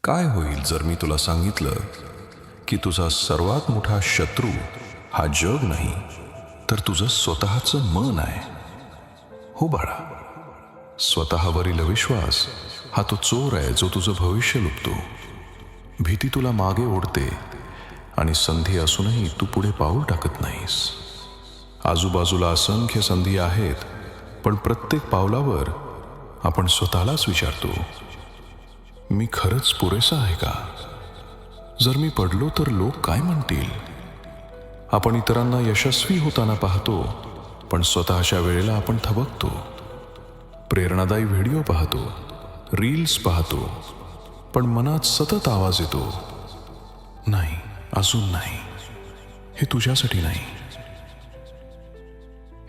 काय होईल जर मी तुला सांगितलं की तुझा सर्वात मोठा शत्रू हा जग नाही तर तुझं स्वतःचं मन आहे? हो बाळा, स्वतःवरील विश्वास हा तो चोर आहे जो तुझं भविष्य लुटतो. भीती तुला मागे ओढते आणि संधी असूनही तू पुढे पाऊल टाकत नाहीस. आजूबाजूला असंख्य संधी आहेत, पण प्रत्येक पावलावर आपण स्वतःलाच विचारतो, मी खरंच पुरेसा आहे का? जर मी पडलो तर लोक काय म्हणतील? आपण इतरांना यशस्वी होताना पाहतो, पण स्वतःच्या वेळेला आपण थबकतो. प्रेरणादायी व्हिडिओ पाहतो, रील्स पाहतो, पण मनात सतत आवाज येतो, नाही, अजून नाही, हे तुझ्यासाठी नाही.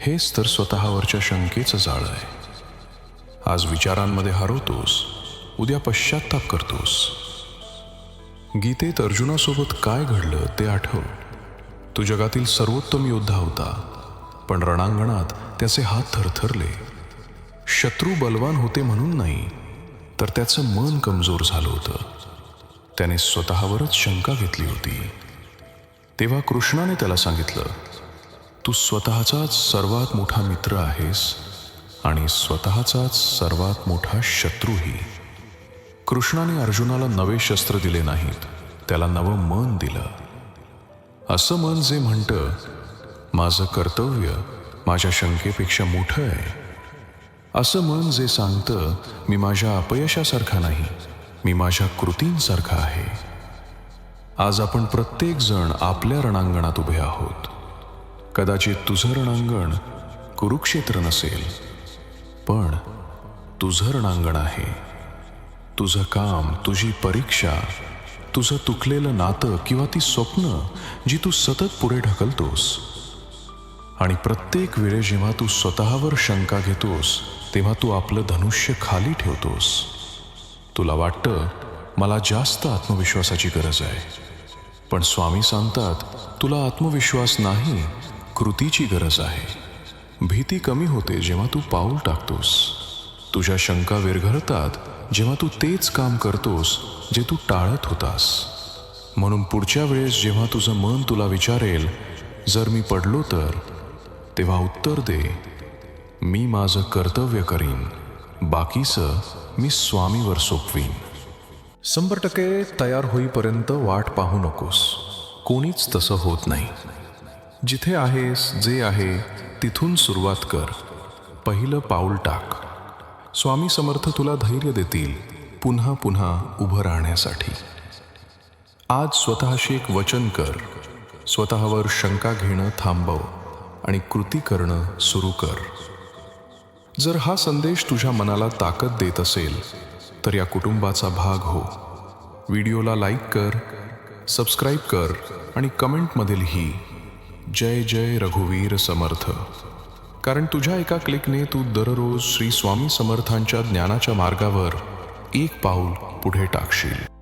हेच तर स्वतःवरच्या शंकेचं जाळं आहे. आज विचारांमध्ये हरवतोस, उद्या पश्चात्ताप करतोस. गीतेत अर्जुनासोबत काय घडलं ते आठव. तो जगातील सर्वोत्तम योद्धा होता, पण रणांगणात त्याचे हात थरथरले. शत्रू बलवान होते म्हणून नाही, तर त्याचं मन कमजोर झालं होतं. त्याने स्वतःवरच शंका घेतली होती. तेव्हा कृष्णाने त्याला सांगितलं, तू स्वतःचाच सर्वात मोठा मित्र आहेस आणि स्वतःचाच सर्वात मोठा शत्रूही. कृष्णाने अर्जुनाला नवे शस्त्र दिले नाहीत, त्याला नवं मन दिलं. असं मन जे म्हणतं, माझं कर्तव्य माझ्या शंकेपेक्षा मोठं आहे. असं मन जे सांगतं, मी माझ्या अपयशासारखा नाही, मी माझ्या कृतींसारखा आहे. आज आपण प्रत्येक जण आपल्या रणांगणात उभे आहोत. कदाचित तुझं रणांगण कुरुक्षेत्र नसेल, पण तुझं रणांगण आहे. तुझं काम, तुझी परीक्षा, तुझं तुटलेलं नातं किंवा ती स्वप्न जी तू सतत पुढे ढकलतोस. आणि प्रत्येक वेळे जेव्हा तू स्वतःवर शंका घेतोस, तेव्हा तू आपलं धनुष्य खाली ठेवतोस. तुला वाटतं, मला जास्त आत्मविश्वासाची गरज आहे. पण स्वामी सांगतात, तुला आत्मविश्वास नाही, कृतीची गरज आहे. भीती कमी होते जेव्हा तू पाऊल टाकतोस. तुझ्या शंका विरघळतात जेव्हा तू तेच काम करतोस जे तू टाळत होतास. म्हणून पुढच्या वेळेस जेव्हा तुझं मन तुला विचारेल, जर मी पडलो तर, तेव्हा उत्तर दे, मी माझं कर्तव्य करीन, बाकीचं मी स्वामीवर सोपवीन. 100% तयार होईपर्यंत वाट पाहू नकोस. कोणीच तसं होत नाही. जिथे आहेस, जे आहे तिथून सुरुवात कर. पहिलं पाऊल टाक. स्वामी समर्थ तुला धैर्य देतील पुन्हा पुन्हा उभं राहण्यासाठी. आज स्वतःशी एक वचन कर. स्वतःवर शंका घेणं थांबव आणि कृती करणं सुरू कर. जर हा संदेश तुझ्या मनाला ताकद देत असेल, तर या कुटुंबाचा भाग हो. व्हिडिओला लाईक कर, सबस्क्राईब कर आणि कमेंटमध्ये लिही, जय जय रघुवीर समर्थ. कारण तुझ्या एका क्लिकने तू दररोज श्री स्वामी समर्थांच्या ज्ञानाच्या मार्गावर एक पाऊल पुढे टाकशील.